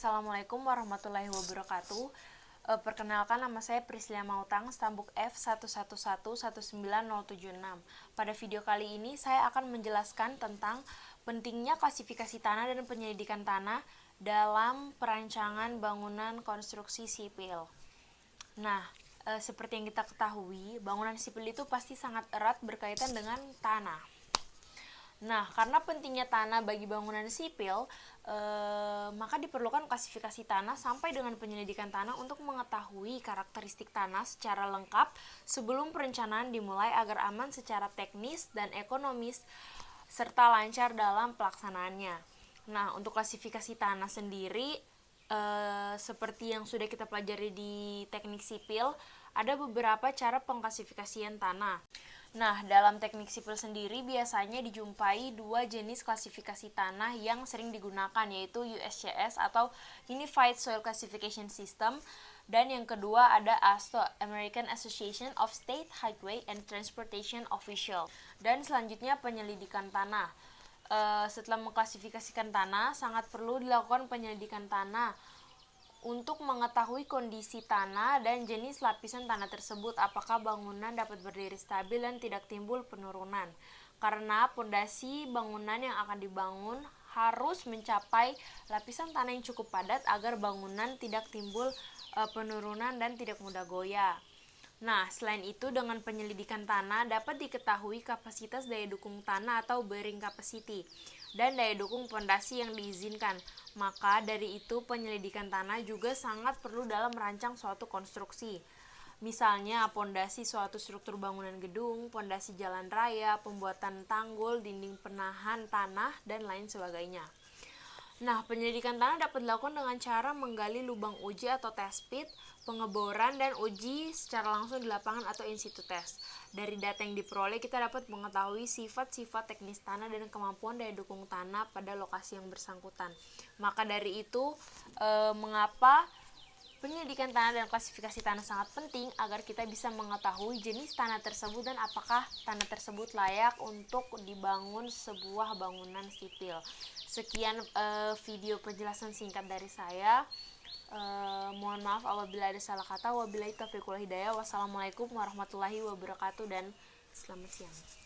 Assalamualaikum warahmatullahi wabarakatuh. Perkenalkan, nama saya Prislia Mautang, stambuk F111119076. Pada video kali ini saya akan menjelaskan tentang pentingnya klasifikasi tanah dan penyelidikan tanah dalam perancangan bangunan konstruksi sipil. Nah, seperti yang kita ketahui, bangunan sipil itu pasti sangat erat berkaitan dengan tanah. Nah, karena pentingnya tanah bagi bangunan sipil, maka diperlukan klasifikasi tanah sampai dengan penyelidikan tanah untuk mengetahui karakteristik tanah secara lengkap sebelum perencanaan dimulai agar aman secara teknis dan ekonomis serta lancar dalam pelaksanaannya. Nah, untuk klasifikasi tanah sendiri, seperti yang sudah kita pelajari di teknik sipil, ada beberapa cara pengklasifikasian tanah. Nah, dalam teknik sipil sendiri biasanya dijumpai dua jenis klasifikasi tanah yang sering digunakan, yaitu USCS atau Unified Soil Classification System, dan yang kedua ada AASHTO, American Association of State Highway and Transportation Officials. Dan selanjutnya penyelidikan tanah. Setelah mengklasifikasikan tanah, sangat perlu dilakukan penyelidikan tanah untuk mengetahui kondisi tanah dan jenis lapisan tanah tersebut, apakah bangunan dapat berdiri stabil dan tidak timbul penurunan. Karena pondasi bangunan yang akan dibangun harus mencapai lapisan tanah yang cukup padat agar bangunan tidak timbul penurunan dan tidak mudah goyah. Nah, selain itu dengan penyelidikan tanah dapat diketahui kapasitas daya dukung tanah atau bearing capacity dan daya dukung pondasi yang diizinkan. Maka dari itu penyelidikan tanah juga sangat perlu dalam merancang suatu konstruksi. Misalnya pondasi suatu struktur bangunan gedung, pondasi jalan raya, pembuatan tanggul, dinding penahan tanah, dan lain sebagainya. Nah, penyelidikan tanah dapat dilakukan dengan cara menggali lubang uji atau test pit, pengeboran, dan uji secara langsung di lapangan atau in situ test. Dari data yang diperoleh, kita dapat mengetahui sifat-sifat teknis tanah dan kemampuan daya dukung tanah pada lokasi yang bersangkutan. Maka dari itu, mengapa penyelidikan tanah dan klasifikasi tanah sangat penting agar kita bisa mengetahui jenis tanah tersebut dan apakah tanah tersebut layak untuk dibangun sebuah bangunan sipil. Sekian video penjelasan singkat dari saya. Mohon maaf apabila ada salah kata. Wabillahi taufiq wal hidayah. Wassalamualaikum warahmatullahi wabarakatuh dan selamat siang.